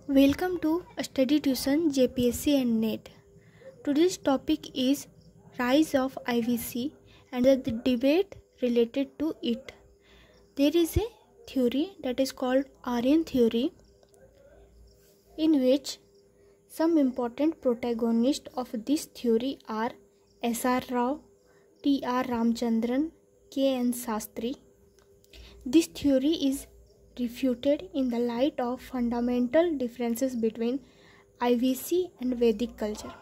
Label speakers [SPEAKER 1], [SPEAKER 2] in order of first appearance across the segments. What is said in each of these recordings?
[SPEAKER 1] Welcome to Study Tuition JPSC and NET. Today's topic is Rise of IVC and the debate related to it. There is a theory that is called Aryan theory, in which some important protagonists of this theory are S.R. Rao, T.R. Ramchandran, K.N. Sastry. This theory is refuted in the light of fundamental differences between IVC and Vedic culture.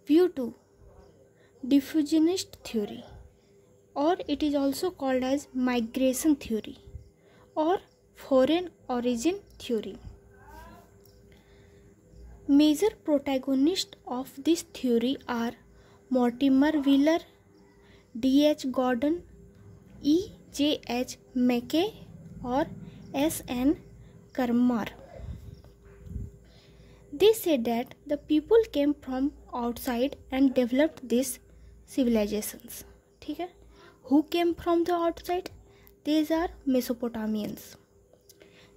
[SPEAKER 1] View 2. Diffusionist theory, or it is also called as migration theory or foreign origin theory. Major protagonists of this theory are Mortimer Wheeler, D.H. Gordon, E.J.H. Mackay or S.N. Karmar. They say that the people came from outside and developed these civilizations. Okay? Who came from the outside? These are Mesopotamians.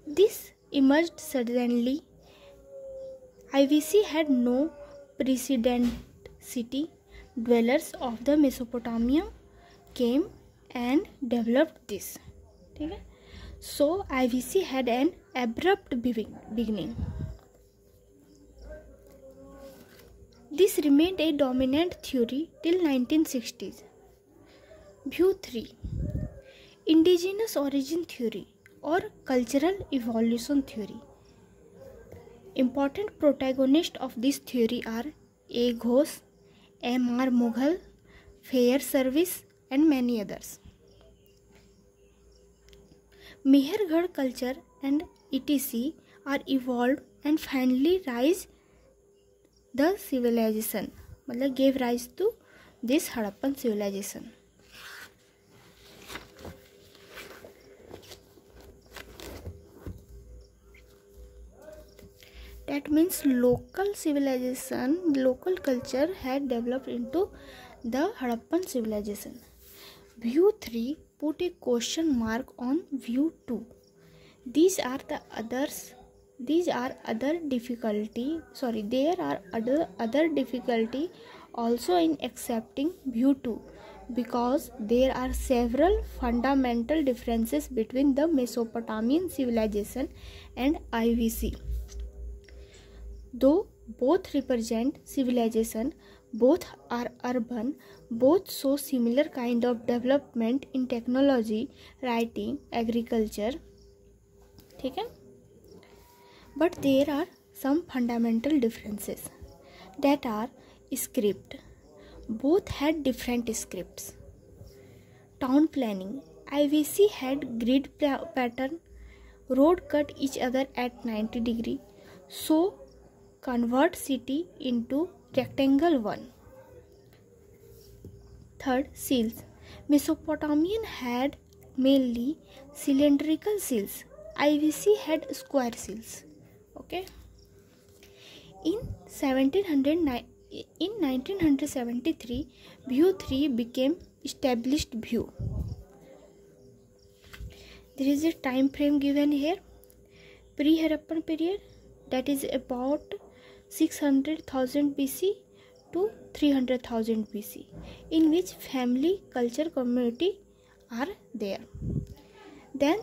[SPEAKER 1] This emerged suddenly. IVC had no precedent. City dwellers of the Mesopotamia came and developed this. Okay? So IVC had an abrupt beginning. This remained a dominant theory till 1960s. View 3. Indigenous origin theory or cultural evolution theory. Important protagonists of this theory are A. Ghosh, M.R. Mughal, Fair Service and many others. Mehergarh culture and etc. are evolved and finally the civilization, gave rise to this Harappan civilization. That means local civilization, local culture had developed into the Harappan civilization. View 3 put a question mark on view 2. There are other difficulty also in accepting view 2 because there are several fundamental differences between the Mesopotamian civilization and IVC. Though both represent civilization, both are urban, both show similar kind of development in technology, writing, agriculture. Okay? But there are some fundamental differences that are script. Both had different scripts. Town planning. IVC had grid pattern. Road cut each other at 90 degree. So convert city into rectangle 1. Third, seals. Mesopotamian had mainly cylindrical seals. IVC had square seals. Okay. In 1973, view 3 became established view. There is a time frame given here. Pre-Harappan period, that is about 600,000 BC to 300,000 BC, in which family culture community are there. Then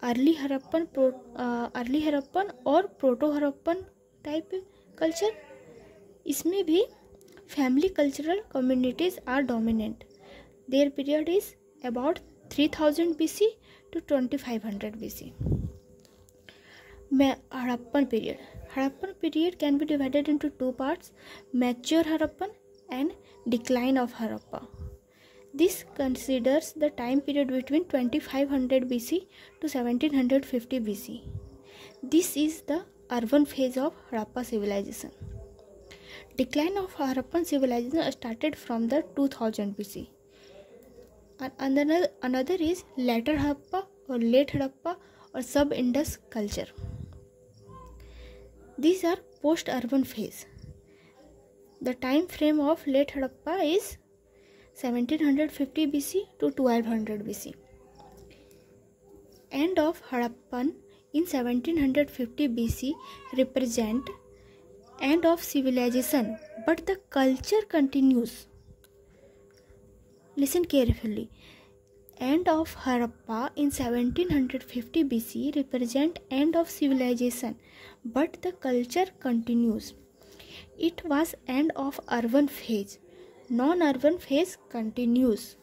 [SPEAKER 1] early Harappan और Proto Harappan type culture, इसमें भी family cultural communities are dominant. Their period is about 3000 BC to 2500 BC. Harappan period. Harappan period can be divided into two parts: mature Harappan and decline of Harappa. This considers the time period between 2500 BC to 1750 BC. This is the urban phase of Harappa civilization. Decline of Harappan civilization started from the 2000 BC. And another is later Harappa or late Harappa or sub-Indus culture. These are post-urban phase. The time frame of late Harappa is 1750 BC to 1200 BC. End of Harappan in 1750 BC represent end of civilization, but the culture continues. Listen carefully. End of Harappa in 1750 BC represent end of civilization, but the culture continues. It was end of urban phase. Non-urban phase continues.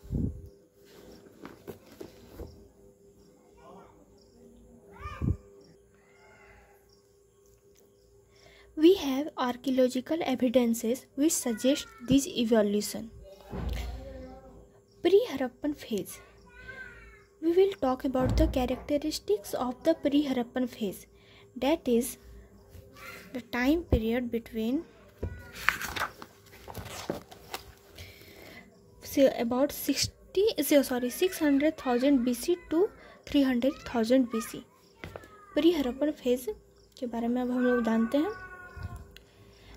[SPEAKER 1] We have archaeological evidences which suggest this evolution. Pre-Harappan phase. We will talk about the characteristics of the pre-Harappan phase. That is the time period between about 600,000 BC to 300,000 BC. Pre-Harappan phase के बारे में अब हम लोग जानते हैं.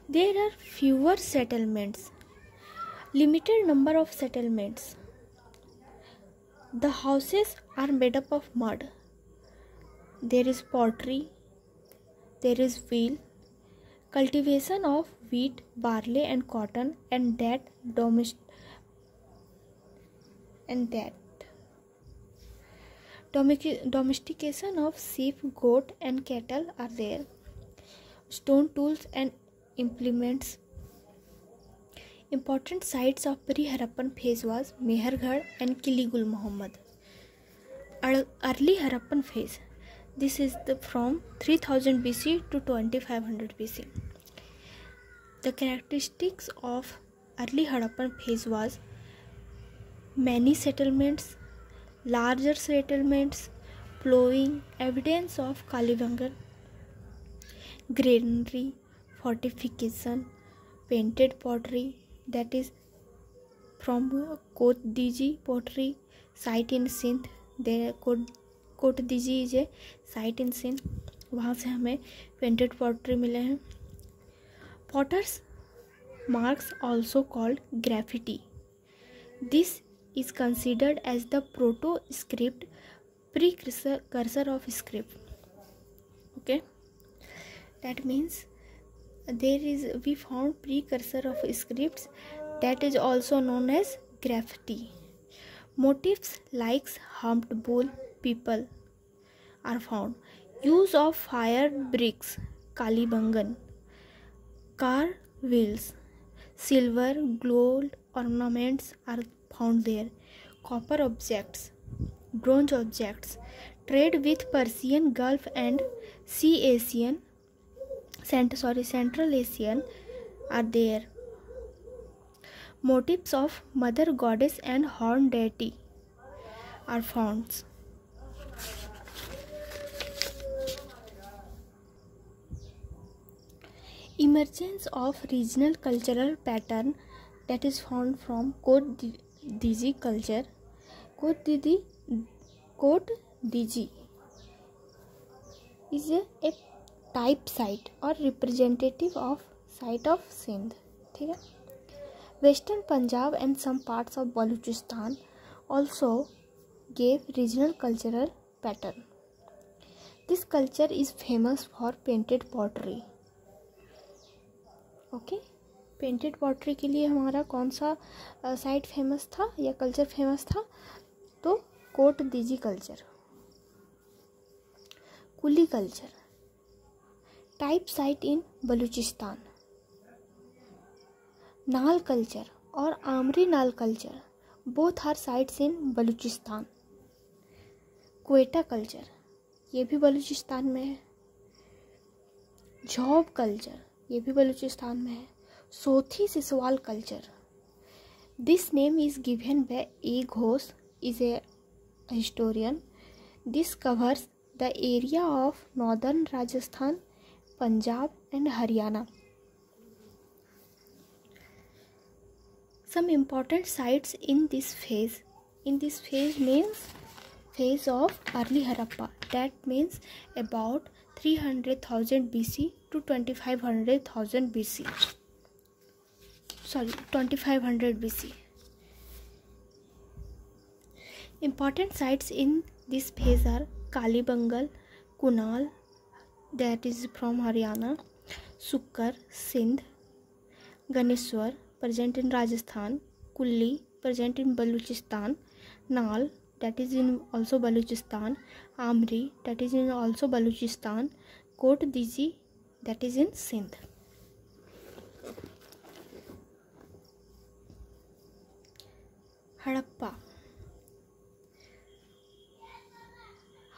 [SPEAKER 1] There are fewer settlements, limited number of settlements. The houses are made up of mud. There is pottery, there is wheel, cultivation of wheat, barley and cotton, and domestication of sheep, goat and cattle are there. Stone tools and implements. Important sites of pre-Harappan phase was Mehergarh and Kiligul Muhammad. Early Harappan phase. This is from 3000 BC to 2500 BC. The characteristics of early Harappan phase was many settlements, larger settlements, ploughing, evidence of Kalibangan, granary, fortification, painted pottery, that is from Kot Diji pottery site in Sindh. There Kot Diji is a site in Sindh. वहाँ से हमें painted pottery मिले हैं. Potter's marks also called graffiti. This is considered as the proto-script, precursor of script. Okay, that means we found precursor of scripts, that is also known as graffiti. Motifs like humped bull, people are found. Use of fired bricks, Kalibangan. Car wheels, silver, gold ornaments are found there. Copper objects, bronze objects. Trade with Persian Gulf and Central Asian are there. Motifs of Mother Goddess and Horn Deity are found. Emergence of regional cultural pattern, that is found from Kot Diji culture. Kot Diji is a type site or representative of site of Sindh. ठीक है. Western Punjab and some parts of Balochistan also gave regional cultural pattern. This culture is famous for painted pottery. Okay, painted pottery के लिए हमारा कौन सा site famous था या culture famous था? तो Kot Diji culture, Kulli culture, type site in Balochistan, Nal culture और Amri Nal culture both are sites in Balochistan. Quetta culture, ये भी बलूचिस्तान में है. झौब कल्चर, ये भी बलूचिस्तान में है. Sothi Siswal culture. This name is given by a Ghosh, is a historian. This covers the area of northern Rajasthan, Punjab and Haryana. Some important sites in this phase. In this phase means phase of early Harappa. That means about 300,000 BC to 2500,000 BC. 2500 BC. Important sites in this phase are Kalibangan, Kunal, that is from Haryana, Sukkar, Sindh, Ganeshwar, present in Rajasthan, Kulli, present in Baluchistan, Nal, that is in also Baluchistan, Amri, that is in also Baluchistan, Kot Diji, that is in Sindh. Harappa.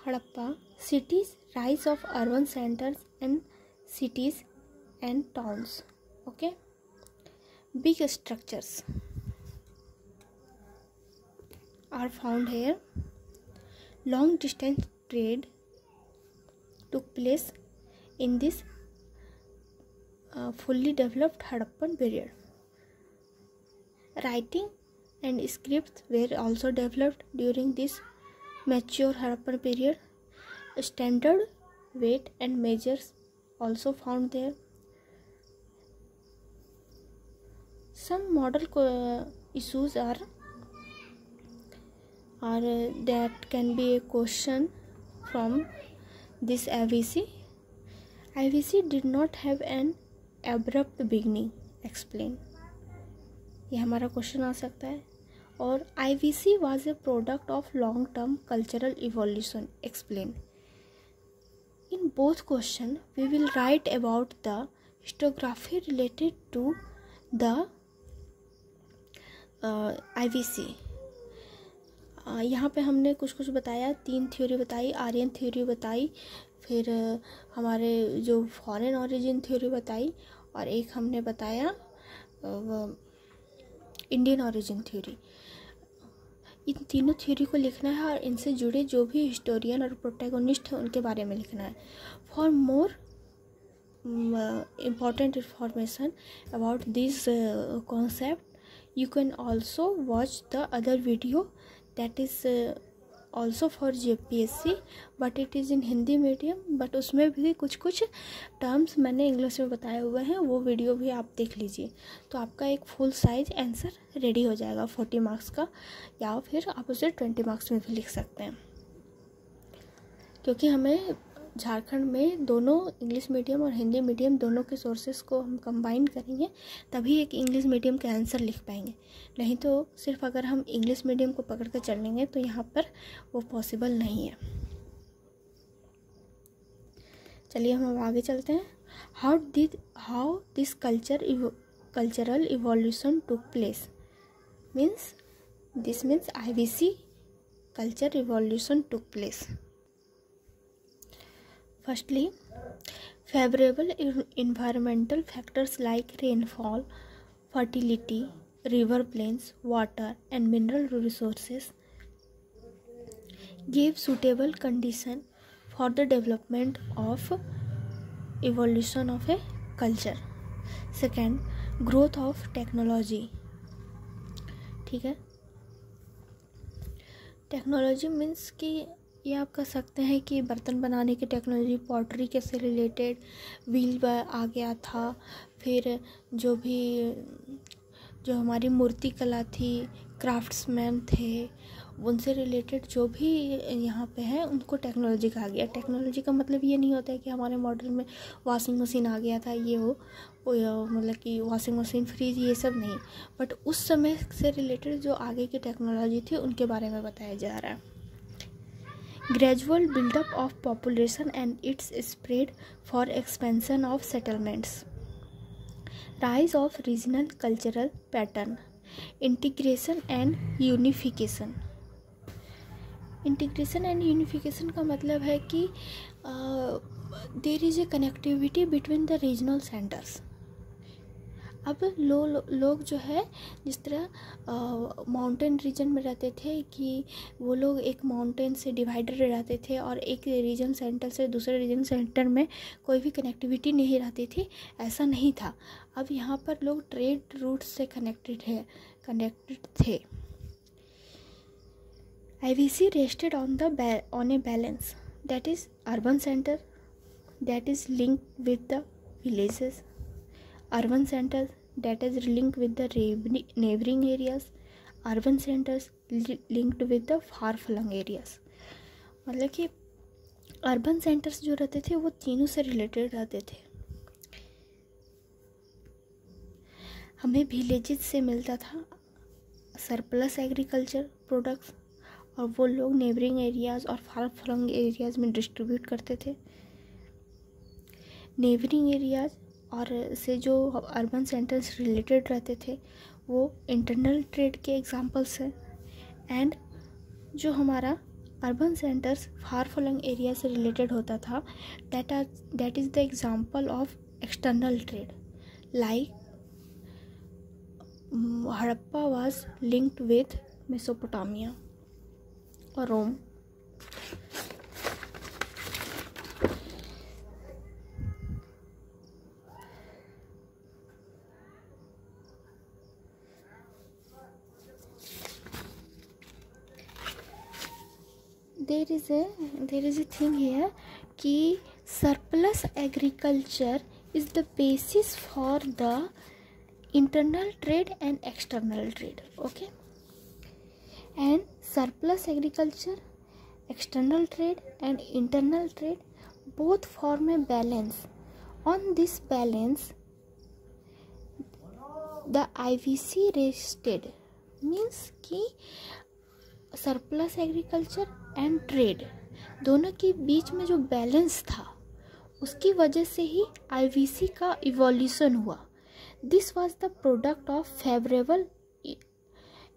[SPEAKER 1] Harappa, cities, rise of urban centers and cities and towns. Okay, big structures are found here. Long distance trade took place in this fully developed Harappan period. Writing and scripts were also developed during this mature Harappan period. Standard weight and measures also found there. Some model issues are that can be a question from this IVC. IVC did not have an abrupt beginning. Explain. ये हमारा question आ सकता है. और IVC was a product of long-term cultural evolution. Explain. In both questions, we will write about the historiography related to the IVC. यहाँ पे हमने कुछ बताया. 3 थ्योरी बताई. आर्यन थ्योरी बताई, फिर हमारे जो फॉरेन ओरिजिन थ्योरी बताई, और एक हमने बताया इंडियन ओरिजिन थ्योरी. इन तीनों थ्योरी को लिखना है और इनसे जुड़े जो भी हिस्टोरियन और प्रोटैगोनिस्ट हैं उनके बारे में लिखना है. For more important information about this concept, you can also watch the other video that is also for JPSC, but it is in Hindi medium. But उसमें भी कुछ टर्म्स मैंने इंग्लिश में बताए हुए हैं, वो वीडियो भी आप देख लीजिए. तो आपका एक फुल साइज आंसर रेडी हो जाएगा 40 मार्क्स का, या फिर आप उसे 20 मार्क्स में भी लिख सकते हैं. क्योंकि हमें झारखंड में दोनों इंग्लिश मीडियम और हिंदी मीडियम दोनों के सोर्सेस को हम कंबाइन करेंगे, तभी एक इंग्लिश मीडियम का आंसर लिख पाएंगे. नहीं तो सिर्फ अगर हम इंग्लिश मीडियम को पकड़ कर चलेंगे तो यहाँ पर वो पॉसिबल नहीं है. चलिए हम आगे चलते हैं. How this cultural evolution took place means IVC culture evolution took place. Firstly, favorable environmental factors like rainfall, fertility, river plains, water and mineral resources gave suitable condition for the development of evolution of a culture. Second, growth of technology. ठीक है, technology means कि ये आप कह सकते हैं कि बर्तन बनाने की टेक्नोलॉजी, पॉटरी के से रिलेटेड व्हील आ गया था. फिर जो हमारी मूर्ति कला थी, क्राफ्ट्समैन थे, उनसे रिलेटेड जो भी यहाँ पे है उनको टेक्नोलॉजी कहा गया. टेक्नोलॉजी का मतलब ये नहीं होता है कि हमारे मॉडल में वॉशिंग मशीन आ गया था, ये हो मतलब कि वॉशिंग मशीन, फ्रिज, ये सब नहीं. बट उस समय से रिलेटेड जो आगे की टेक्नोलॉजी थी उनके बारे में बताया जा रहा है. Gradual buildup of population and its spread for expansion of settlements. Rise of regional cultural pattern. Integration and unification. Integration and unification का मतलब है कि there is a connectivity between the regional centres. अब लोग जो है जिस तरह माउंटेन रीजन में रहते थे कि वो लोग एक माउंटेन से डिवाइडेड रहते थे और एक रीजन सेंटर से दूसरे रीजन सेंटर में कोई भी कनेक्टिविटी नहीं रहती थी, ऐसा नहीं था. अब यहाँ पर लोग ट्रेड रूट से कनेक्टेड थे. IVC rested on a balance, that is urban center that is linked with the villages, urban centers that is linked with the neighboring areas, urban centers linked with the far flung areas. मतलब कि urban centres जो रहते थे वो तीनों से related रहते थे। हमें विलेजेस से मिलता था सरप्लस एग्रीकल्चर प्रोडक्ट्स, और वो लोग नेबरिंग एरियाज़ और फार फ्लंग एरियाज़ में डिस्ट्रीब्यूट करते थे। नेबरिंग एरियाज़ और से जो अर्बन सेंटर्स रिलेटेड रहते थे वो इंटरनल ट्रेड के एग्जांपल्स हैं, एंड जो हमारा urban centres far flung area से रिलेटेड होता था that is the example of external trade, like Harappa was linked with Mesopotamia और Rome. there is a thing here कि surplus agriculture is the basis for the internal trade and external trade, okay, and surplus agriculture, external trade and internal trade both form a balance. On this balance the IVC rested, means कि surplus agriculture and trade दोनों के बीच में जो balance था उसकी वजह से ही IVC का इवोल्यूशन हुआ। This was the product of favourable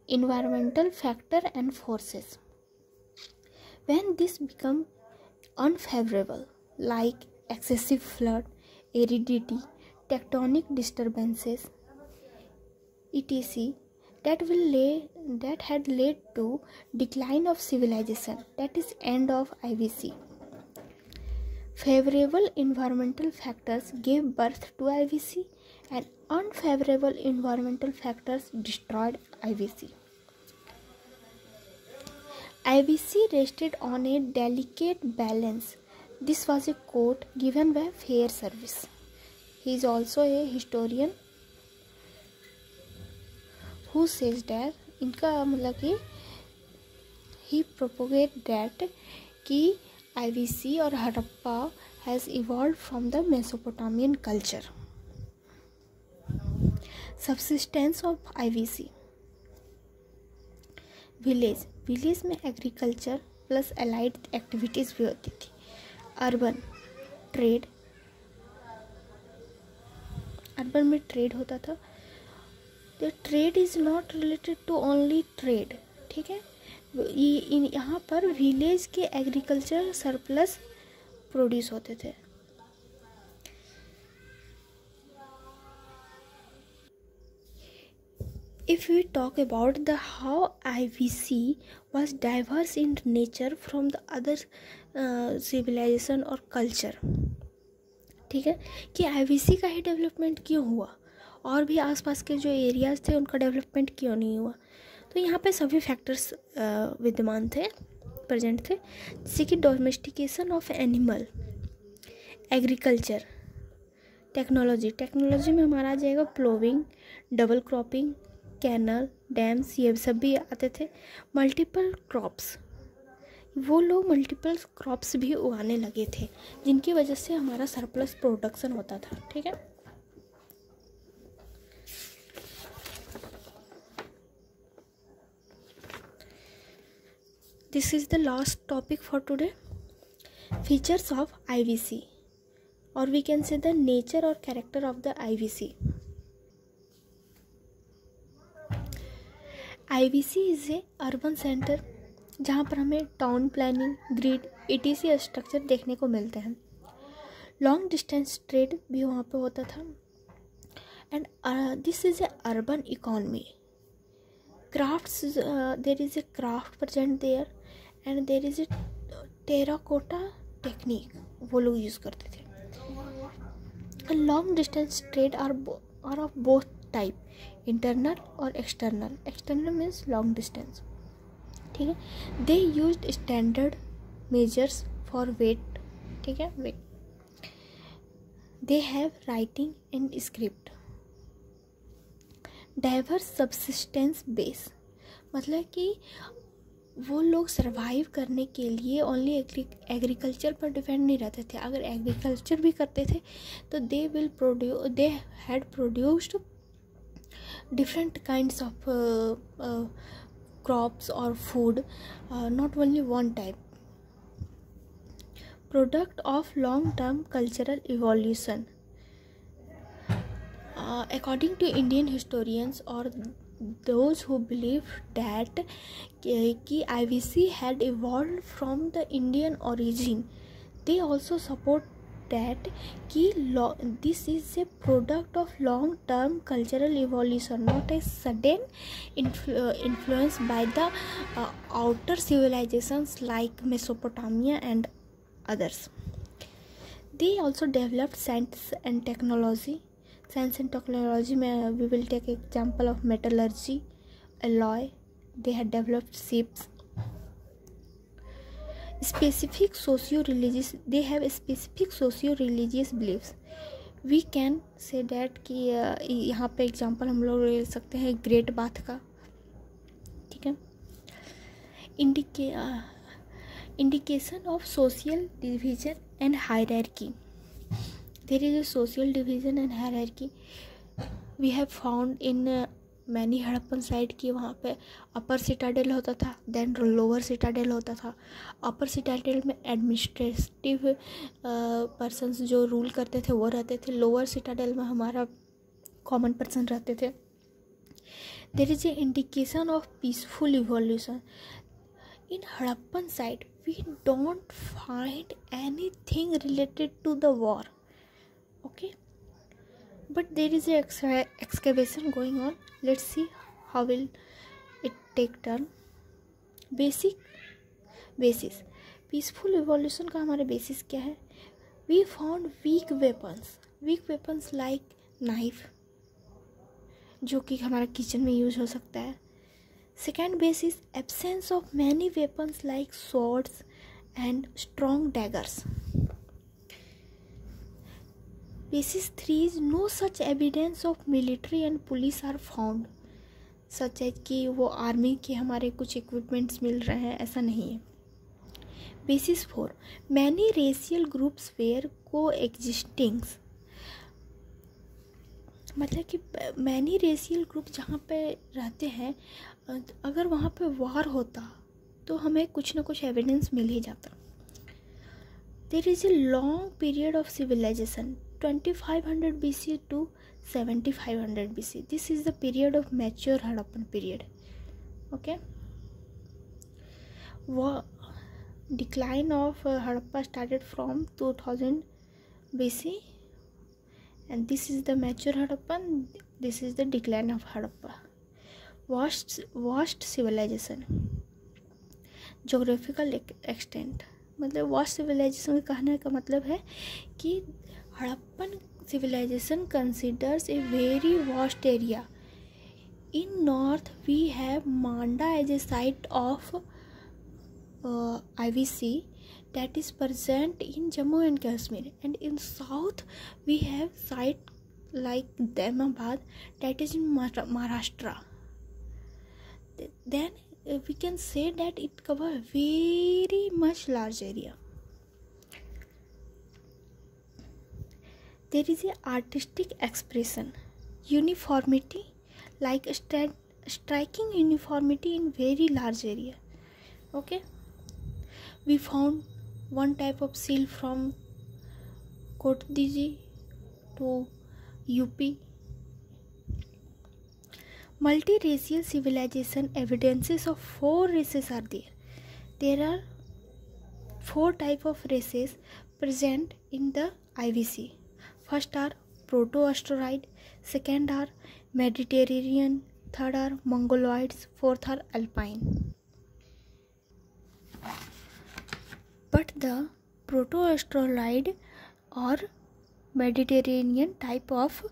[SPEAKER 1] environmental factor and forces. When this become unfavorable, like excessive flood, aridity, tectonic disturbances, etc., that had led to decline of civilization, that is end of IVC. Favorable environmental factors gave birth to IVC and unfavorable environmental factors destroyed IVC. IVC rested on a delicate balance. This was a quote given by Fair Service. He is also a historian who says that इनका मतलब कि he propagate that कि IVC और Harappa has evolved from the Mesopotamian culture. Subsistence of IVC. Village में agriculture plus allied activities भी होती थी। Urban में ट्रेड होता था। The trade is not related to only trade, ठीक है। यहाँ पर विलेज के एग्रीकल्चर सरप्लस प्रोड्यूस होते थे। If we talk about the how IVC was diverse in nature from the other civilization और culture, ठीक है, कि IVC का ही डेवलपमेंट क्यों हुआ और भी आसपास के जो एरियाज़ थे उनका डेवलपमेंट क्यों नहीं हुआ। तो यहाँ पे सभी फैक्टर्स विद्यमान थे, प्रेजेंट थे, जैसे कि domestication of animal, agriculture, technology में हमारा आ जाएगा प्लोविंग, डबल क्रॉपिंग, कैनल, डैम्स, ये सब भी आते थे। मल्टीपल क्रॉप्स, वो लोग मल्टीपल क्रॉप्स भी उगाने लगे थे जिनकी वजह से हमारा सरप्लस प्रोडक्शन होता था, ठीक है। This is the last topic for today, features of IVC, और we can say the nature और character of the IVC. IVC is a urban centre जहाँ पर हमें town planning, grid, ETC structure देखने को मिलते हैं। लॉन्ग डिस्टेंस ट्रेड भी वहाँ पे होता था। And this is a urban economy. Crafts, there is a craft present there and there is a terracotta technique, वो लोग यूज़ करते थे। Long distance trade are of both type, internal और external. External means long distance, ठीक है। They used standard measures for weight, ठीक है, weight. They have writing and script. Diverse subsistence base, मतलब कि वो लोग सरवाइव करने के लिए ओनली एग्रीकल्चर पर डिपेंड नहीं रहते थे. अगर एग्रीकल्चर भी करते थे तो they had produced different kinds of crops or food, not only one type. Product of long term cultural evolution. According to Indian historians or those who believe that IVC had evolved from the Indian origin, they also support that this is a product of long term cultural evolution, not a sudden influence by the outer civilizations like Mesopotamia and others. They also developed science and technology. Science and technology, we will take example of metallurgy, alloy. They had developed ships. Specific socio-religious, they have specific socio-religious beliefs. We can say that कि यहाँ पे example हम लोग ले सकते हैं great bath का. ठीक है. Indication of social division and hierarchy. There is a social division and hierarchy we have found in many Harappan side की. वहाँ पे अपर सिटाडेल होता था, देन लोअर सिटाडेल होता था. अपर सिटाडेल में एडमिनिस्ट्रेटिव पर्सन्स जो रूल करते थे वो रहते थे. लोअर सिटाडेल में हमारा कॉमन पर्सन रहते थे. There is a indication of peaceful evolution. In Harappan side we don't find anything related to the war. Okay, but there is a excavation going on. Let's see how will it take turn. Basis peaceful evolution का हमारे basis क्या है? We found weak weapons like knife, जो कि हमारा kitchen में use हो सकता है. Second basis, absence of many weapons like swords and strong daggers. Basis 3 is no such evidence of military and police are found. सच है कि वो आर्मी के हमारे कुछ इक्विपमेंट्स मिल रहे हैं, ऐसा नहीं है. Basis 4, many racial groups were coexisting. मतलब कि many racial group जहाँ पे रहते हैं, अगर वहाँ पे वार होता तो हमें कुछ ना कुछ एविडेंस मिल ही जाता. There is a long period of civilization, 2500 BC to 7500 BC. This is the period of mature Harappan period. Okay. Decline of Harappa started from 2000 BC, and this is the mature Harappan. This is the decline of Harappa. Vast civilization. Geographical extent. मतलब vast civilisation का कहने का मतलब है कि Harappan civilization considers a very vast area. In north we have Manda as a site of IVC that is present in Jammu and Kashmir, and in south we have site like Damabad that is in Maharashtra. Then we can say that it covers very much large area. There is a artistic expression, uniformity, like striking uniformity in very large area. Okay, we found one type of seal from Kotdiji to UP. Multiracial civilization evidences of 4 races are there. There are 4 type of races present in the IVC. First are Proto-Australoid, second are Mediterranean, third are Mongoloids, fourth are Alpine. But the Proto-Australoid or Mediterranean type of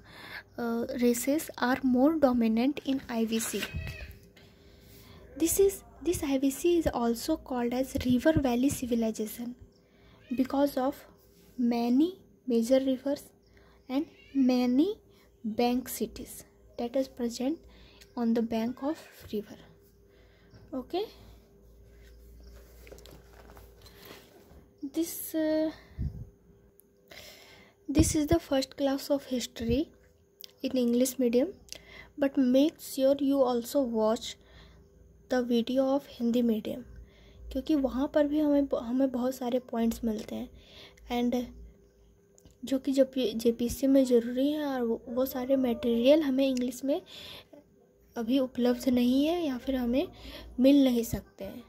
[SPEAKER 1] races are more dominant in IVC. This IVC is also called as River Valley Civilization because of many major rivers and many bank cities that is present on the bank of river. Okay, this is the first class of history in English medium, but make sure you also watch the video of Hindi medium, क्योंकि वहाँ पर भी हमें बहुत सारे points मिलते हैं and जो कि JPSC में ज़रूरी है, और वो सारे मटेरियल हमें इंग्लिश में अभी उपलब्ध नहीं है या फिर हमें मिल नहीं सकते हैं।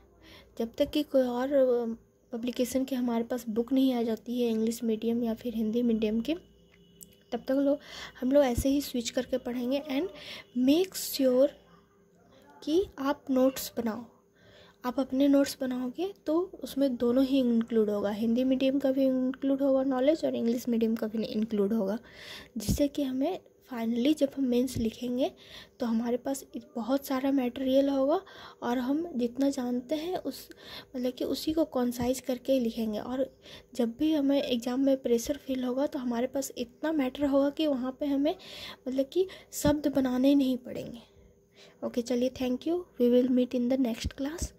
[SPEAKER 1] जब तक कि कोई और पब्लिकेशन के हमारे पास बुक नहीं आ जाती है इंग्लिश मीडियम या फिर हिंदी मीडियम के, तब तक हम लोग ऐसे ही स्विच करके पढ़ेंगे। एंड मेक श्योर कि आप नोट्स बनाओ। आप अपने नोट्स बनाओगे तो उसमें दोनों ही इंक्लूड होगा, हिंदी मीडियम का भी इंक्लूड होगा नॉलेज और इंग्लिश मीडियम का भी इंक्लूड होगा, जिससे कि हमें फाइनली जब हम मेंस लिखेंगे तो हमारे पास बहुत सारा मटेरियल होगा और हम जितना जानते हैं कि उसी को कंसाइज करके लिखेंगे। और जब भी हमें एग्ज़ाम में प्रेशर फील होगा तो हमारे पास इतना मैटर होगा कि वहाँ पे हमें कि शब्द बनाने नहीं पड़ेंगे। ओके, चलिए, thank you. We will meet in the next class.